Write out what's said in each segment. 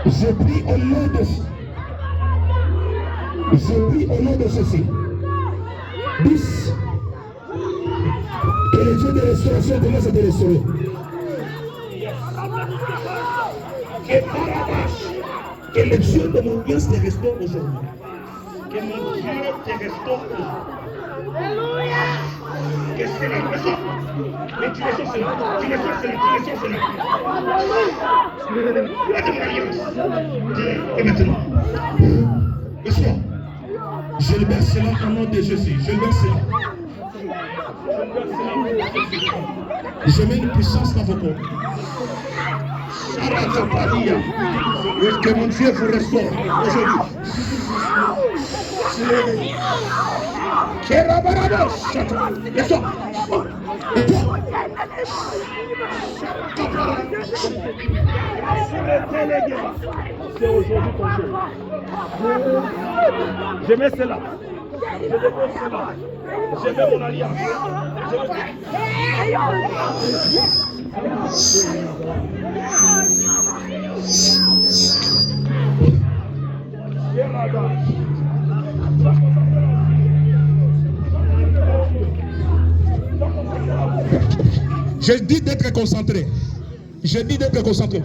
Je prie au nom de ceci. 10. Que les dieux de restauration commencent à te restaurer. Que le Dieu de mon Dieu te restaure aujourd'hui. Que mon Dieu te restaure aujourd'hui. Alléluia. Que c'est la personne. Mais tu reçois cela. Tu reçois cela. Tu reçois cela. Et maintenant. Reçois. Je le verse cela au nom de Jésus. Je le verse cela. Je mets une puissance dans vos corps. Que mon Dieu vous restaure aujourd'hui. C'est aujourd'hui ton jour. Je mets cela. Je dépose cela. Je mets mon alliance. Je dis d'être concentré. Je dis d'être concentré.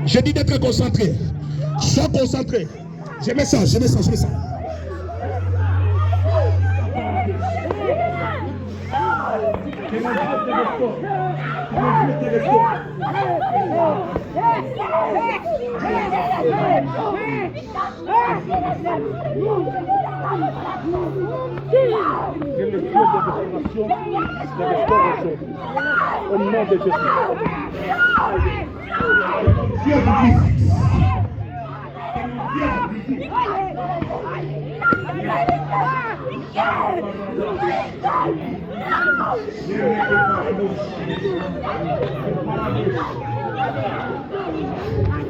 Je dis d'être concentré. Sois concentré. Je mets ça, je mets ça, je mets ça. Que le Dieu de restauration te restaure aujourd'hui. Au nom de Jésus. Dieu vous visite.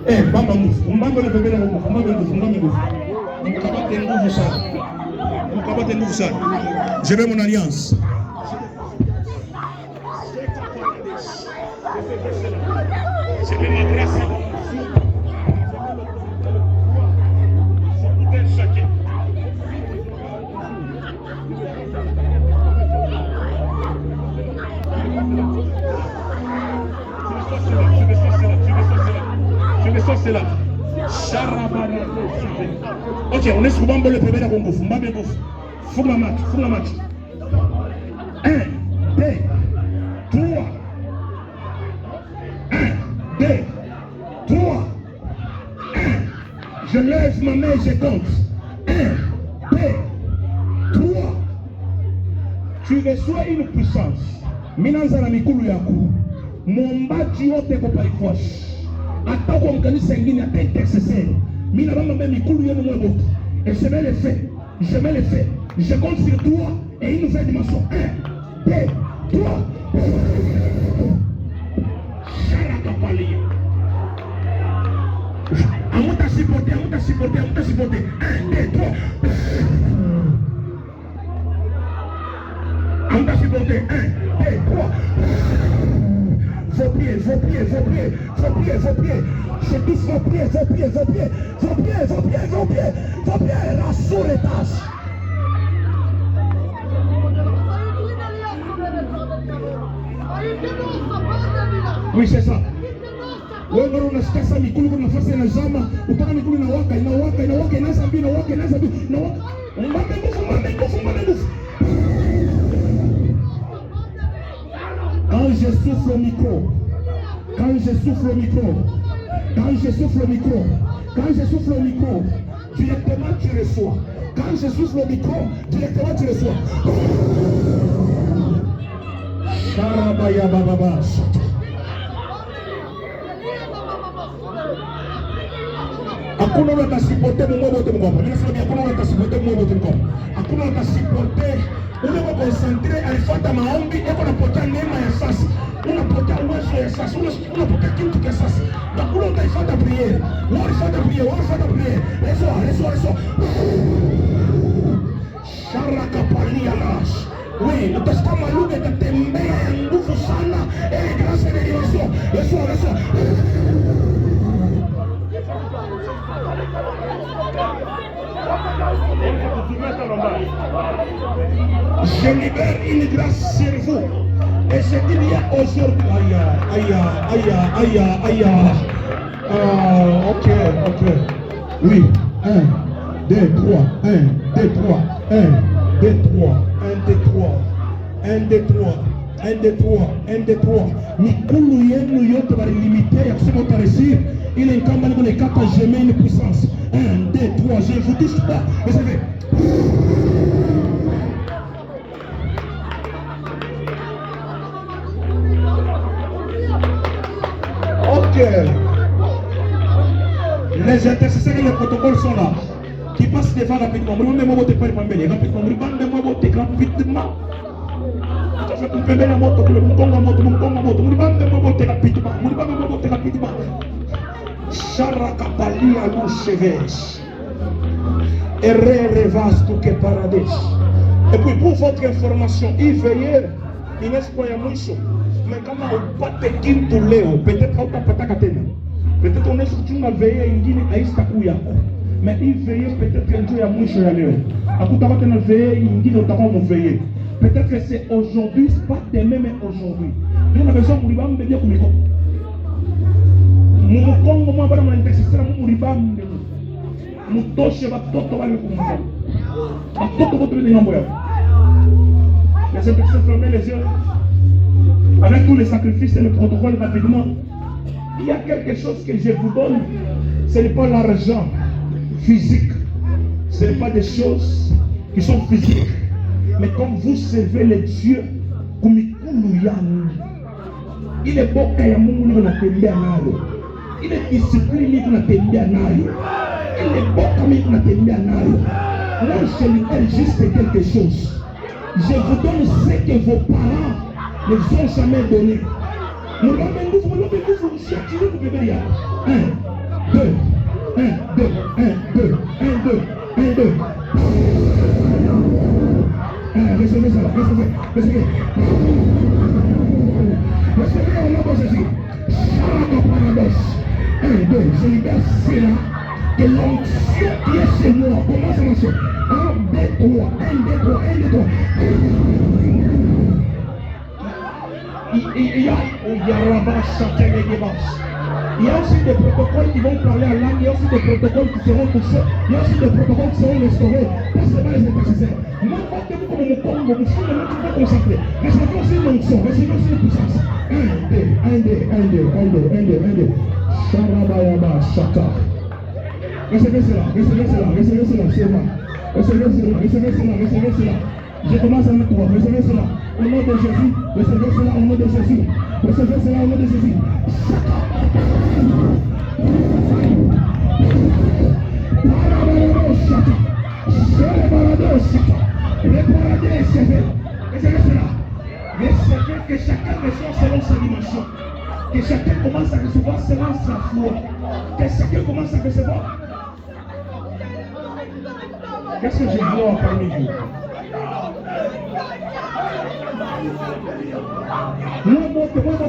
Eh, bamba mousse. Mbamba le bébé là, mbamba mousse. Je vais mon alliance. Je vais ma grâce. C'est là. Ok, on est sur Bambo le premier à Congo. Faut la match. 1, 2, 3. 1, 2, 3. 1. Je lève ma main et je compte. 1, 2, 3. Tu reçois une puissance. Minanzala mikulu yaku. Mombaji yote kopaikwash. Attends qu'on gagne 5 000 à intercesseur. Mina va même mikulu yenu mwa bote. Et je vais le faire. Je vais le faire. Je compte sur toi et une nouvelle dimension. 1, 2, 3. Charakapalia. Amuta supporter. 1, 2, 3. Amuta supporter. 1, 2, 3. Vos pieds. Je dis vos pieds. Rassure les tâches. Oui, c'est ça. Wewe unasikia sasa mikulu kuna nafasi inazama, utaona mikulu inawaka, inaanza mbili. Mbambe nguvu. Quand je souffle au micro, directement tu reçois. Quand je souffle au micro, directement tu reçois. Sharabaya bababa. Hakuna unatasipote Mungu wote mkopo. Mimi nasema hakuna unatasipote Mungu wote mkopo. Hakuna unatasipote. Unako concentré alifuata maombi, yako unapokea neema ya sasa. Unapokea uwezo ya sasa. Unapokea kitu cha sasa. Hakuna utaifuata priere. Wewe unafuata priere. Reçois. Sharakapalia nas. Oui, utasikia malugha itatembea ya nguvu sana. Grâce de l'émotion. Reçois. Je libère une grâce sur vous. Et je dis bien aujourd'hui. Aïe, aïe, aïe, aïe, aïe. Ok. Oui. 1, 2, 3. 1, 2, 3. 1, 2, 3. 1, 2, 3. 1, 2, 3. 1, 2, 3. 1, 2, 3. Mikulu yenu yote bari limité ya kusema utaresi. Il est comme dans les quatre jamais une puissance. 1, 2, 3. Je vous dis pas. Mais c'est vrai. Ok. Les intercesseurs et les protocoles sont là. Qui passent devant rapidement. Rapidement. Charakapalia loucheves. Errevas tout que paradis. Et puis pour votre information, il veillait, il n'est pas moucho. Mais quand on pas de quinto léo, peut-être qu'on t'a pas tenu. Peut-être on est surtout à veiller une guinée à Istakuya. Mais il veillait peut-être qu'un jour il y a moucho à léo. À coup d'avoir une veillée, une guinée au tabac on veillait. Peut-être que c'est aujourd'hui, c'est pas demain, mais aujourd'hui. Nous avons besoin de lui bam bien comme il faut. Nous Congo moi bana intercesseur mu ribambe mu toshe batoto bali kumza batoto bote de ngambo ya les intercesseurs fermez les yeux avec tous les sacrifices et le protocole rapidement. Il y a quelque chose que je vous donne, ce n'est pas l'argent physique, ce n'est pas des choses qui sont physiques, mais comme vous servez les dieux kumikulu yanu, il est beau kaya mungu na tembea nayo. Il est discipliné qu'on a tembea nayo. Il est bon comme on a tembea nayo. Moi, je lui donne juste quelque chose. Je vous donne ce que vos parents ne vous ont jamais donné. Nous l'avons vous cherchez, vous pouvez dire 1, 2, 1, 2, 1, 2, 1, 2, 1, 2. Recevez ça, recevez. Recevez, on a posé ici. Paradoxe. 1, 2, je libère cela. Que l'onction qui est chez moi, comment ça marche? 1, 2, 3, 1, 2, 3, 1, 2, 3. Il y a aussi des protocoles qui vont parler en langue, il y a aussi des protocoles qui seront touchés, il y a aussi des protocoles qui seront restaurés. Parce que c'est pas les intercesseurs. Moi, portez-vous comme le Congo, vous pouvez même pas concentrer. Recevez aussi une onction, recevez aussi une puissance. 1, 2, 1, 2, 1, 2, 1, 2, 1, 2, 1, 2. Sharabayaba, Shaka. Recevez cela, recevez cela, recevez cela, c'est moi. Recevez cela, recevez cela, recevez cela. Je commence à mettre quoi? Recevez cela au nom de Jésus. Recevez cela au nom de Jésus. Recevez cela au nom de Jésus. Recevez cela. Recevez que chacun reçoit selon sa dimension. Que chacun commence à recevoir selon sa foi. Que chacun commence à recevoir. Qu'est-ce que je vois parmi vous? Moi,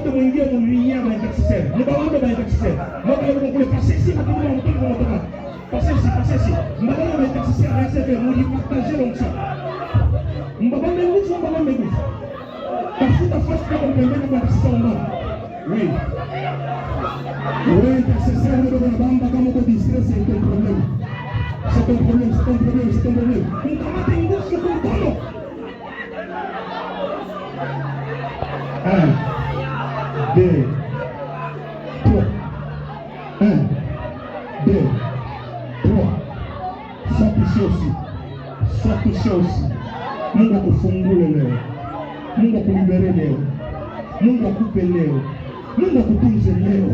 mwingie mwinyia intercesseur. Ne pas avoir d'intercesseur. Moi, vous voulez passer ici, passez ici, passez ici. M'avons l'intercesseur, recevez, vous lui partagez l'onction. M'avons mes goûts, m'avons mes goûts. Parce que ta face, comme le même intercesseur, oui. Oui, intercesseur, vous devez bamba comme vous distress, c'est un problème. C'est un problème, c'est un problème, c'est un problème. Nous avons des goûts sur le ballon. 1, 2, 3. 1, 2, 3. Sois touché aussi. Sois touché aussi. Mungu akufungule leo. Mungu akulibere leo. Mungu akupe leo. Mungu akutunze leo.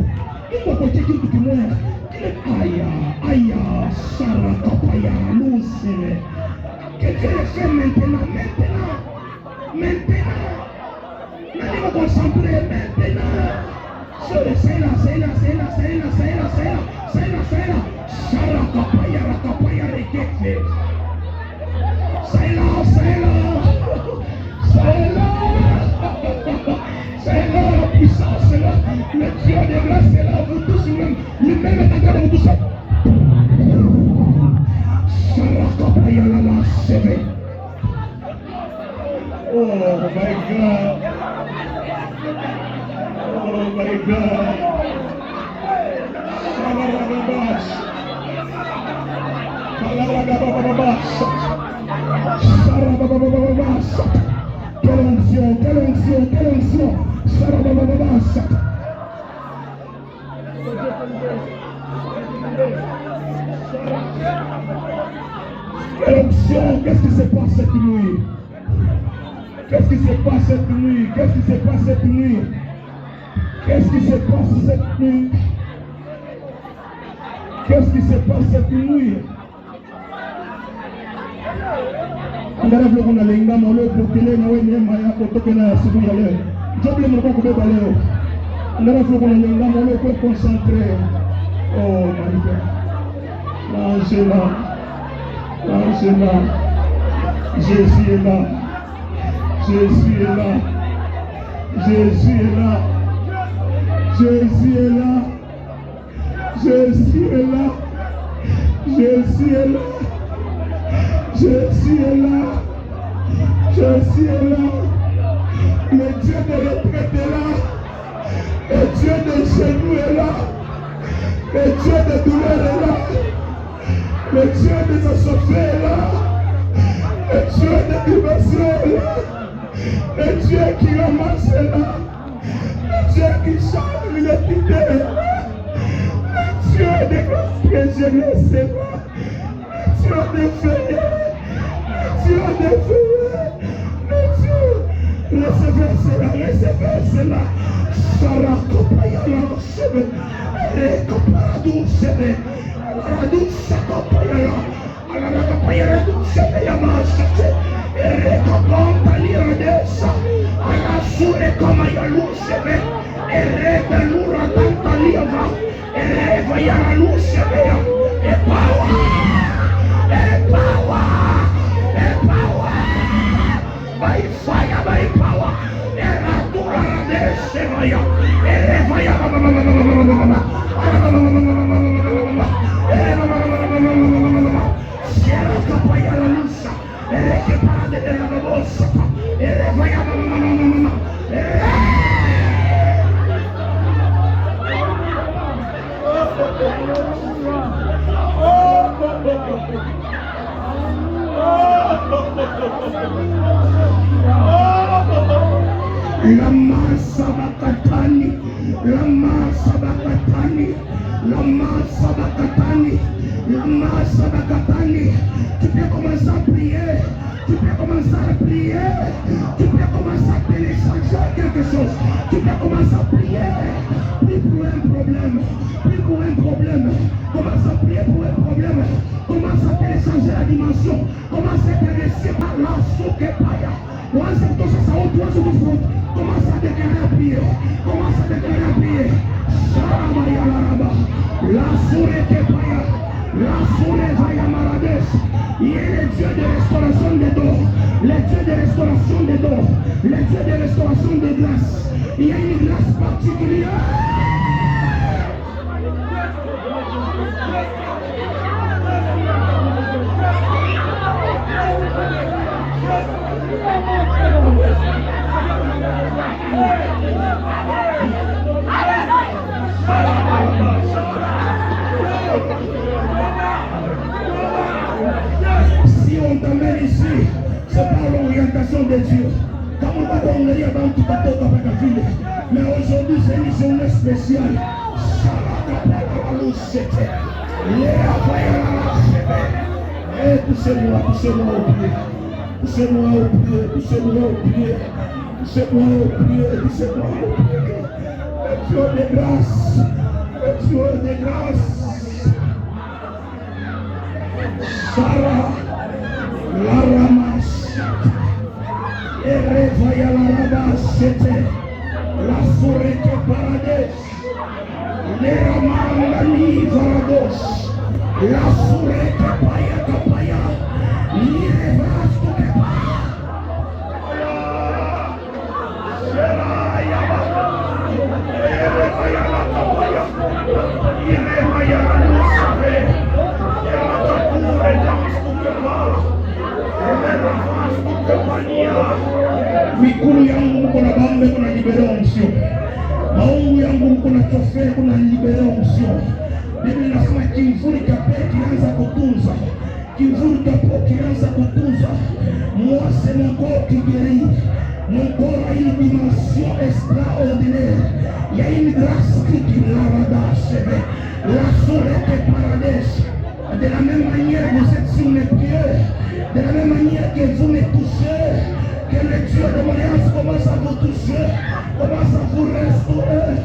Mungu akuachie kitu kimoja. Aya, sarakapaya, lusine. Que Dieu le fait maintenant. Allez vous concentrer maintenant sur le Sela. Sharakapaya, rakapaya, rekete. Sela. La puissance, c'est là. Le Dieu de grâce, c'est là. Vous tous, lui-même est encore vous tous. Sharakapaya, la CV. my God. Oh my God. Quelle onction, quelle onction, quelle onction. Quelle onction, qu'est-ce qui se passe cette nuit? Qu'est-ce qui se passe cette nuit? Qu'est-ce qui se passe cette nuit? Qu'est-ce qui se passe cette nuit? Qu'est-ce qui se passe cette nuit? Ngara vlo kuna lenga molo pokele na wewe maya kutoka na siku ya leo. Joble mko kubeba leo. Ngara vlo kuna lenga molo kwa concentré. Oh my God. Là, Jésus est là. Jésus est là. Jésus est là. Jésus est là. Jésus est là. Jésus est là. Jésus est là. Jésus est là. Le Dieu de retraite est là. Le Dieu de genoux est là. Le Dieu de douleur est là. Le Dieu des assoiffés est là. Le Dieu de libération est là. Le Dieu qui ramasse est là. Le Dieu qui change l'identité est là. Le Dieu des grosses jeunesse est là. Le Dieu des feuilles. Le Dieu des feuilles. Le Dieu. Recevez cela, recevez cela. Sarah Kopayala Sebe. Rekoparadu Sebe. Radu Sakopayala. Alarapayala Sebe Yamasate. Rekopanta Liradesa. Alasure Kamayalu Sebe. Erebelura Tantaliava. Erevayalu Sebe. E power. E power. E power. By fire, by power. Eratura Radesevaya. Erevaya. Sierra Kapayala Lusa. Erekeparade de la Novosa. Erevaya. Lama Sabakatani, Lama Sabakatani, Lama Sabakatani, Lama Sabakatani. Tu peux commencer à prier, tu peux commencer à prier, tu peux commencer à télécharger quelque chose, tu peux commencer à prier. Prie pour un problème, prie pour un problème, commence à prier pour un problème, commence à télécharger la dimension, commence à être laissé par la soukepaya. Commence à déclarer à prier. Commence à déclarer à prier. La sourate paya. La sourate vaya marades. Il est le Dieu de restauration des dons. Le Dieu de restauration des dons. Le Dieu de restauration des grâces. Il y a une grâce particulière. Si on t'amène ici, c'est par l'orientation de Dieu. Quand on va donner avant tout à tout avec la ville. Mais aujourd'hui, c'est une journée spéciale. Poussez-moi, poussez-moi au pied. Poussez-moi au pied, poussez-moi au pied. Poussez-moi au pied, poussez-moi au pied. Le Dieu de grâce, le Dieu de grâce. Sarah, la ramasse. Et réveilla la ramasse, la sourate paradis. Les ramans la livrados. La sourate paya kapaya. L'irevas to kepaya. Mikulu yangu mko na bambe kuna libere onction. Maungu yangu mko na chofe kuna libere onction. Biblia inasema kimvuri cha pekee kianza kutunza. Kimvuri cha pekee kianza kutunza. Moi c'est mon corps qui guérit. Mon corps a une dimension extraordinaire. Il y a une grâce qui l'avadache. La sourate paradèche. De la même manière vous êtes sur mes pieds. De la même manière que vous me touchez. Que le Dieu de mon alliance commence à vous toucher. Commence à vous restaurer.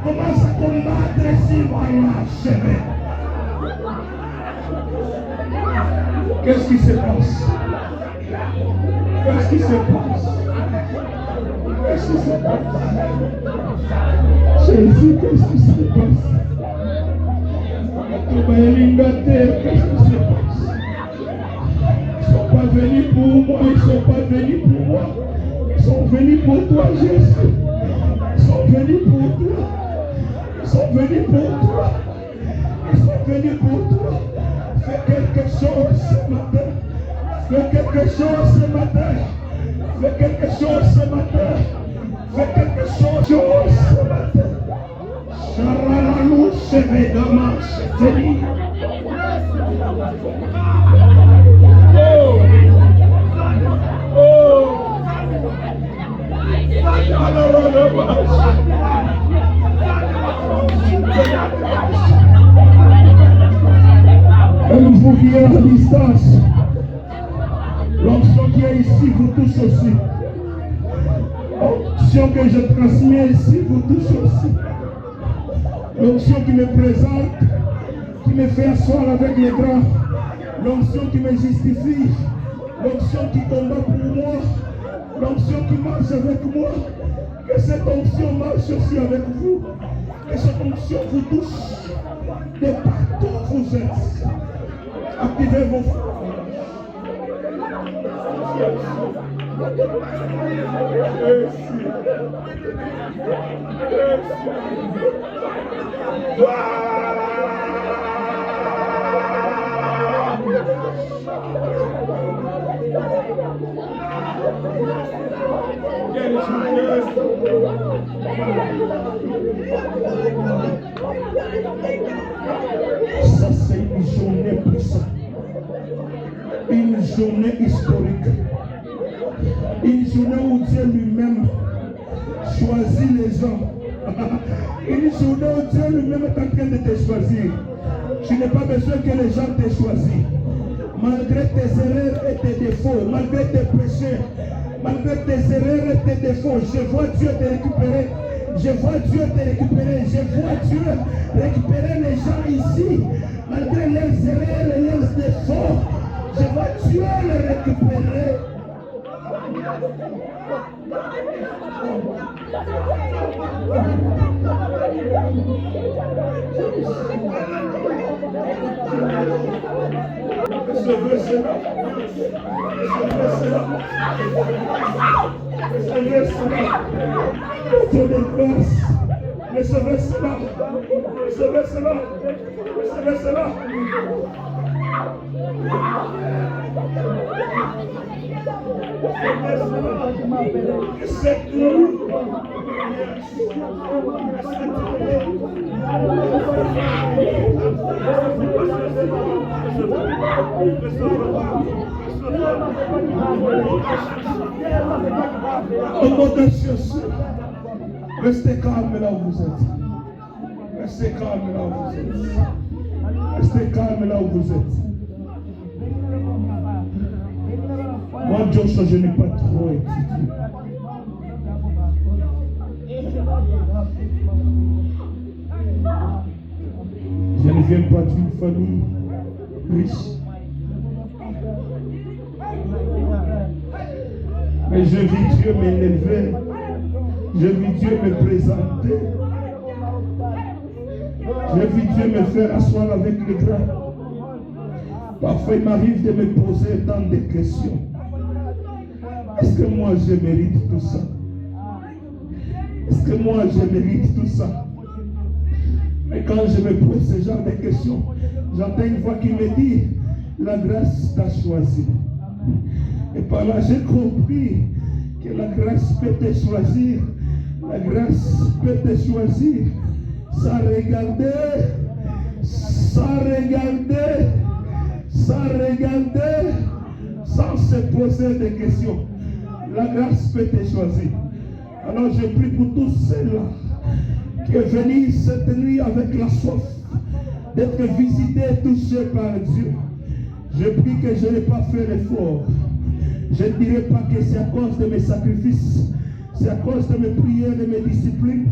Commence à combattre sur votre chemin. Qu'est-ce qui se passe? Qu'est-ce qui se passe? Qu'est-ce qui se passe? Jésus, qu'est-ce qui se passe? Qu'est-ce qui se passe? Ils ne sont pas venus pour moi, ils ne sont pas venus pour moi. Ils sont venus pour toi, Jésus. Ils sont venus pour toi. Ils sont venus pour toi. Ils sont venus pour toi. Fais quelque chose ce matin. Fais quelque chose ce matin. Fais quelque chose ce matin. Fais quelque chose ce matin. Charalanou, Chevedama, Cheteli. Vous qui êtes à distance, l'onction qui est ici vous touche aussi. L'onction que je transmets ici vous touche aussi. L'onction qui me présente, qui me fait asseoir avec les grands. L'onction qui me justifie. L'onction qui combat pour moi. L'onction qui marche avec moi. Que cette onction marche aussi avec vous. Que cette onction vous touche de partout où vous êtes. Activez vos forces. Ça c'est une journée puissante, une journée historique, une journée où Dieu lui-même choisit les gens, une journée où Dieu lui-même est en train de te choisir. Tu n'as pas besoin que les gens te choisissent. Malgré tes erreurs et tes défauts, malgré tes péchés, malgré tes erreurs et tes défauts, je vois Dieu te récupérer. Je vois Dieu te récupérer. Je vois Dieu récupérer les gens ici. Malgré leurs erreurs et leurs défauts, je vois Dieu les récupérer. Recevez cela. Recevez cela. Recevez grâce. Recevez cela. Recevez cela. Recevez cela. Restez calme là où vous êtes. Restez calme là où vous êtes. Restez calme là où vous êtes. Moi, Joshua, je n'ai pas trop étudié. Je ne viens pas d'une famille riche. Mais je vis Dieu m'élever. Je vis Dieu me présenter. Je vis Dieu me faire asseoir avec les grands. Parfois, il m'arrive de me poser tant de questions. Est-ce que moi, je mérite tout ça? Est-ce que moi, je mérite tout ça? Mais quand je me pose ce genre de questions, j'entends une voix qui me dit, la grâce t'a choisi. Et par là, j'ai compris Que la grâce peut te choisir. La grâce peut te choisir. Sans regarder. Sans regarder. Sans regarder. Sans se poser des questions. La grâce peut te choisir. Alors je prie pour tous ceux-là qui est venu cette nuit avec la soif d'être visité et touché par Dieu. Je prie que je n'ai pas fait l'effort. Je ne dirai pas que c'est à cause de mes sacrifices, c'est à cause de mes prières et mes disciplines,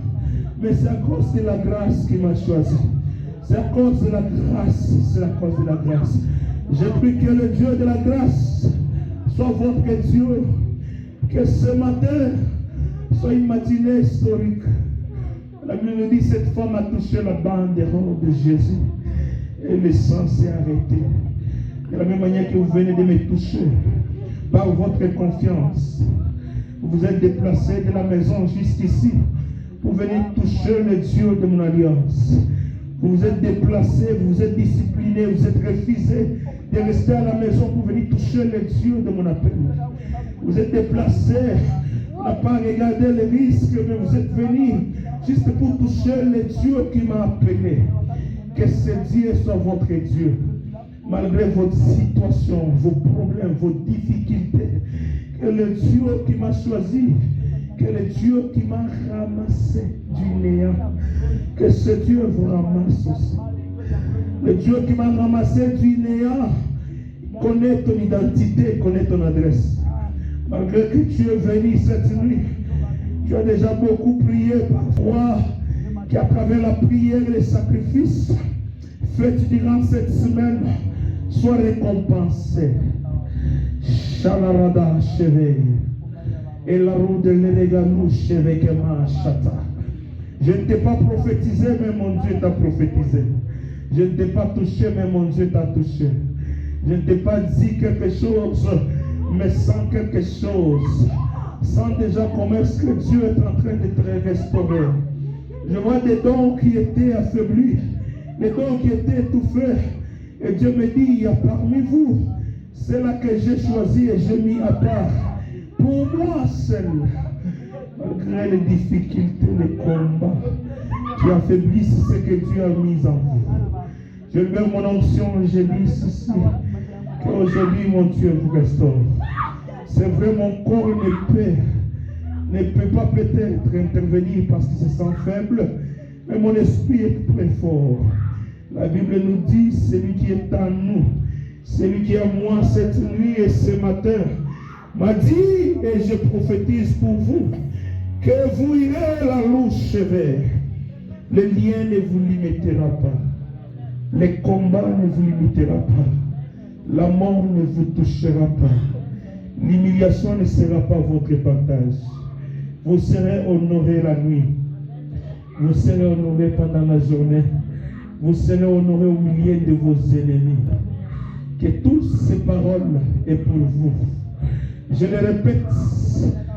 mais c'est à cause de la grâce qui m'a choisi. C'est à cause de la grâce, c'est à cause de la grâce. Je prie que le Dieu de la grâce soit votre Dieu, que ce matin soit une matinée historique. La Bible nous dit, cette femme a touché la banderole de Jésus et le sang s'est arrêté. De la même manière que vous venez de me toucher, par votre confiance, vous vous êtes déplacé de la maison jusqu'ici pour venir toucher le Dieu de mon alliance. Vous vous êtes déplacé, vous vous êtes discipliné, vous êtes refusé de rester à la maison pour venir toucher le Dieu de mon appel. Vous êtes déplacé, vous n'avez pas regardé les risques, mais vous êtes venu juste pour toucher le Dieu qui m'a appelé. Que ce Dieu soit votre Dieu. Malgré votre situation, vos problèmes, vos difficultés, que le Dieu qui m'a choisi, que le Dieu qui m'a ramassé du néant, que ce Dieu vous ramasse aussi. Le Dieu qui m'a ramassé du néant connaît ton identité, connaît ton adresse. Malgré que tu es venu cette nuit, tu as déjà beaucoup prié parfois, qu'à travers la prière et les sacrifices faits durant cette semaine, sois récompensé. Shalarada cheve. Et la roue de l'Ereganou cheve kema chata. Je ne t'ai pas prophétisé, mais mon Dieu t'a prophétisé. Je ne t'ai pas touché, mais mon Dieu t'a touché. Je ne t'ai pas dit quelque chose, mais sans quelque chose. Sans déjà comment est-ce que Dieu est en train de te restaurer. Je vois des dons qui étaient affaiblis, des dons qui étaient étouffés. Et Dieu me dit, il y a parmi vous, c'est là que j'ai choisi et j'ai mis à part. Pour moi seul, malgré les difficultés, les combats, qui affaiblissent ce que Dieu a mis en vous. Je mets mon onction et je dis ceci, qu'aujourd'hui mon Dieu vous restaure. C'est vrai, mon corps ne peut pas peut-être intervenir parce qu'il se sent faible, mais mon esprit est très fort. La Bible nous dit, celui qui est en nous, celui qui est en moi cette nuit et ce matin, m'a dit, et je prophétise pour vous, que vous irez la louche vers. Le lien ne vous limitera pas. Les combats ne vous limitera pas. La mort ne vous touchera pas. L'humiliation ne sera pas votre partage. Vous serez honoré la nuit. Vous serez honoré pendant la journée. Vous serez honoré au milieu de vos ennemis. Que toutes ces paroles est pour vous. Je le répète,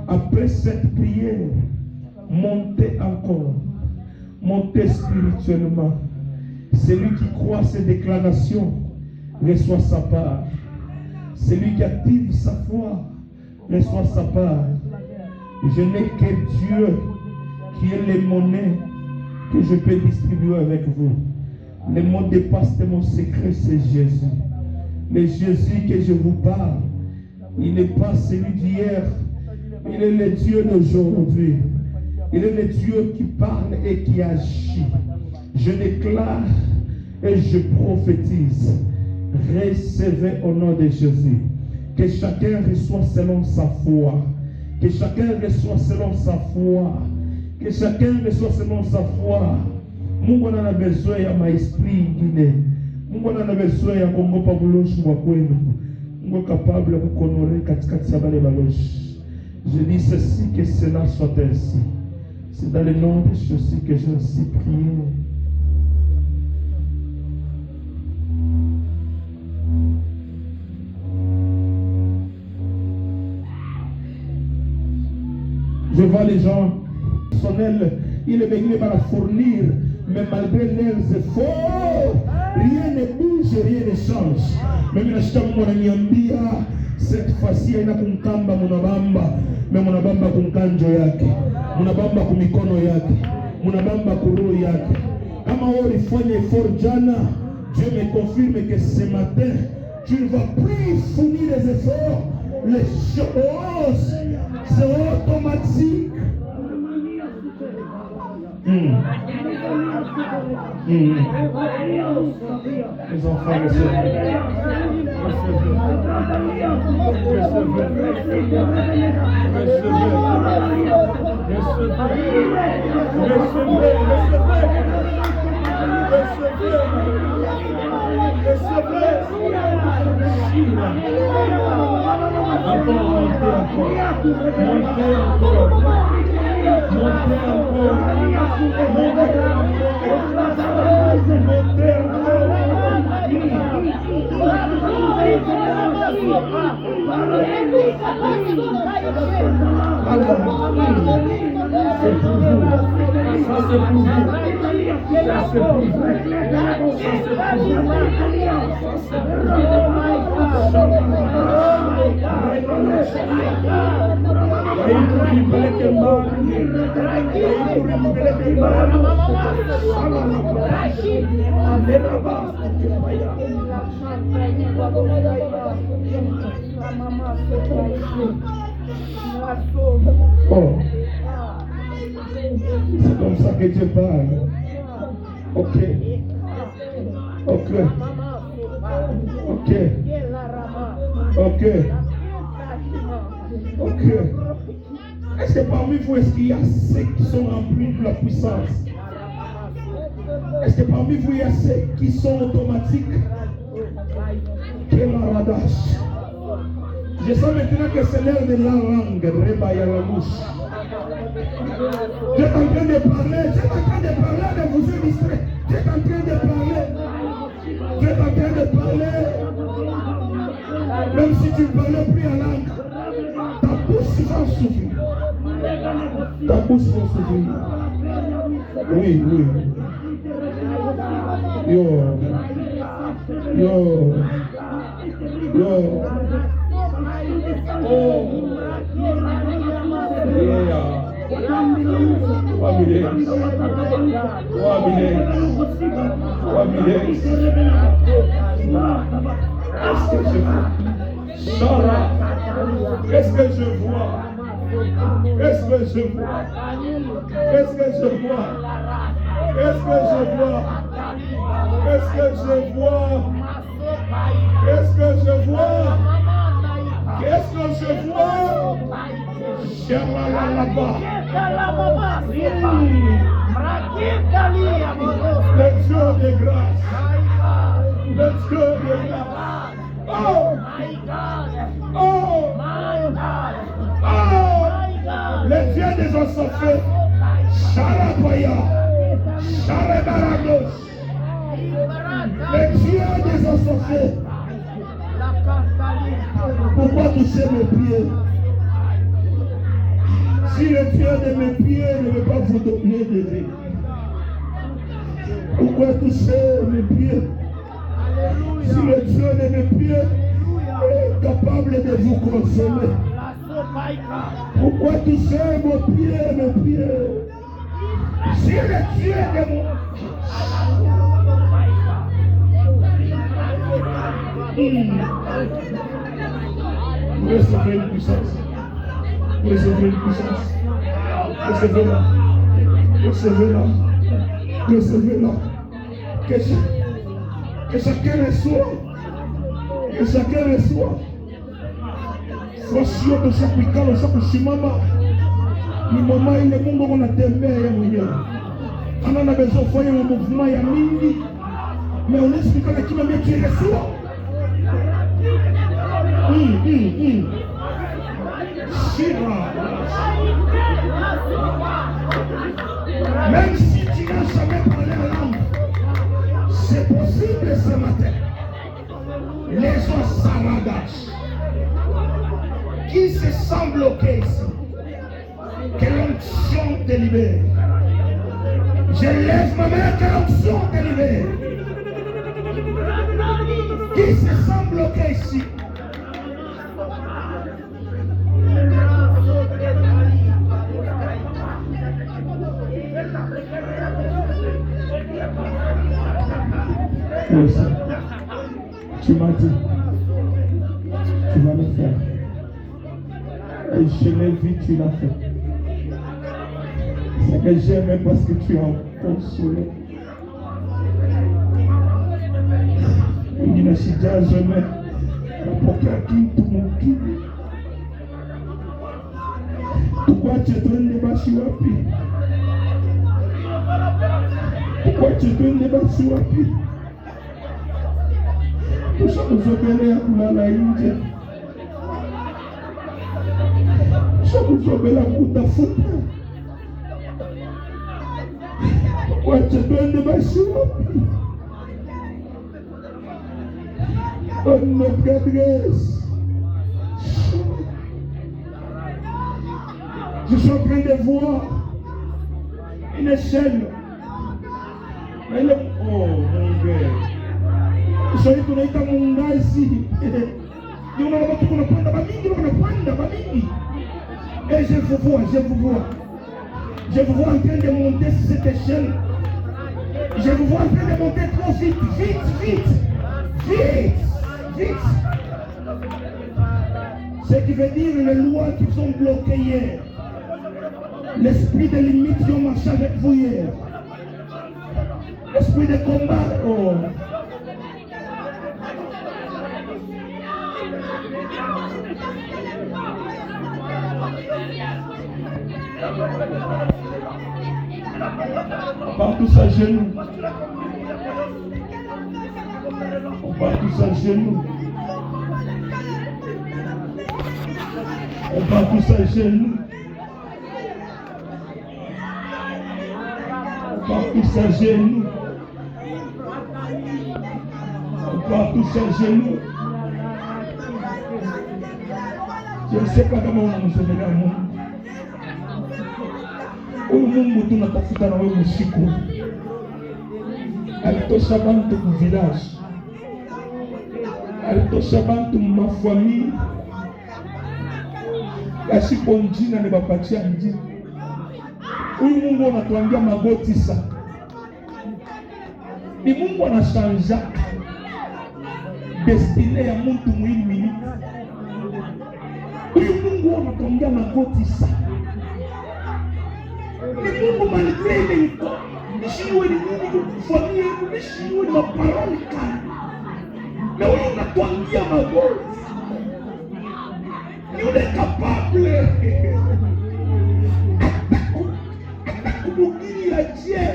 après cette prière, montez encore. Montez spirituellement. Celui qui croit ces déclarations reçoit sa part. Celui qui active sa foi reçoit sa part. Je n'ai que Dieu qui est les monnaies que je peux distribuer avec vous. Le mot de passe de mon secret, c'est Jésus. Le Jésus que je vous parle, il n'est pas celui d'hier. Il est le Dieu d'aujourd'hui. Il est le Dieu qui parle et qui agit. Je déclare et je prophétise. Recevez au nom de Jésus. Que chacun reçoive selon sa foi. Que chacun reçoive selon sa foi. Que chacun reçoive selon sa foi. Mungu ana besoin ya maesprit ingine. Mungu ana besoin ya kongopa buloshi wa kwenu. Mungu capable de vous honorer katikati ya bale baloshi. Je dis ceci, que cela soit ainsi. C'est dans le nom de Jésus que j'ai ainsi prié. Je vois les gens personnels, il est venu par la fournir, mais malgré leurs efforts, rien ne bouge, rien ne change. Même la chama mwananiambia, Cette fois-ci haina kumkamba munabamba, mais munabamba kumkanjo yake, munabamba kumikono yake, munabamba kuroho yake. Kama wewe ulifanya effort jana, Dieu me confirme que ce matin tu ne vas plus fournir les efforts. Les choses seront automatiques. Les enfants, oh, c'est comme ça que Dieu parle. Ok. Ok. Ok. Ok. Ok. Est-ce que parmi vous, est-ce qu'il y a ceux qui sont remplis de la puissance? Est-ce que parmi vous, il y a ceux qui sont automatiques? Quel radage! Je sens maintenant que c'est l'heure de la langue, Reba Yalamouche. Dieu est en train de parler, Dieu est en train de parler, ne vous distraire. Dieu est en train de parler. Dieu est en train de parler. Même si tu ne parles plus en langue, ta bouche va souffrir. Ta bouche va souffrir. Oui, oui. Yo. Yo. Yo. Oh. Yeah. Qu'est-ce que je vois? Qu'est-ce que je vois? Qu'est-ce que je vois? Qu'est-ce que je vois? Qu'est-ce que je vois? Qu'est-ce que je vois? Qu'est-ce que je vois? Le Dieu de grâce. Le Dieu de grâce. Oh! Oh! Oh! Le Dieu des Osophes. Charabaya. Charabarados. Le Dieu des Osophes. Pourquoi toucher mes pieds? Si le Dieu de mes pieds ne veut pas vous donner de vie, pourquoi toucher mes pieds? Si le Dieu de mes pieds est capable de vous consommer, pourquoi toucher mes pieds? Si le Dieu de mon... Recevez une puissance. Recevez une puissance. Recevez-la. Recevez-la. Recevez-la. Que chacun reçoive. Que chacun reçoive. Sois de chaque week-end, chaque chimama. Ni maman, il est bon qu'on a tembé. On a besoin de faire un mouvement, il y a mini. Mais on explique à qui m'a mis tu reçois. Même si tu n'as jamais parlé en langue, c'est possible ce matin. Les gens s'arragachent. Qui se sent bloqué ici? Que l'onction te libère. Je lève ma main, que l'onction te libère. Qui se sent bloqué ici? Oui, ça. Tu m'as dit, tu vas le faire. Et je l'ai vu, tu l'as fait. C'est que j'aime parce que tu as consolé. Wengine sijazome napokea kitu mukini. Tukwache twende basi wapi? Tukwache twende basi wapi? Tushakuzogelea kulala nje. Tushakuzogelea kutafuta. Tukwache twende basi wapi? Oh notre adresse. Je suis en train de voir une échelle. Oh mon Dieu. Je suis tunaita mungazi. Ni unaona watu kunapanda bamingi, wanapanda bamingi. Et je vous vois. Je vous vois en train de monter sur cette échelle. Je vous vois en train de monter trop vite. Ce qui veut dire les lois qui sont bloquées hier. L'esprit de limite qui ont marché avec vous hier. L'esprit de combat. Oh. On part tous à genoux. On part tous à genoux. On part tous à genoux. On part tous à genoux. On part tous à genoux. Je ne sais pas comment on nous a à moi. Mungu tunatafuta na wewe usiku. Alitosha bantu ku village. Alitosha bantu mafamili. Yasipo njina ni bapatia njina. Huyu Mungu anatuambia magoti sa. Ni Mungu anashanja destiny ya mtu muhimu. Huyu Mungu anatuambia magoti sa. Ni Mungu malgré ile iko. Nishiwe ni Mungu kufanyia, nishiwe ni maparoli kali. Na wewe unatuambia magoti. Ni ule capable. Atakubugiri aje.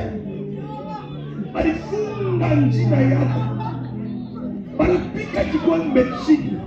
Balifunga njina yako. Balipika kibwembe chini.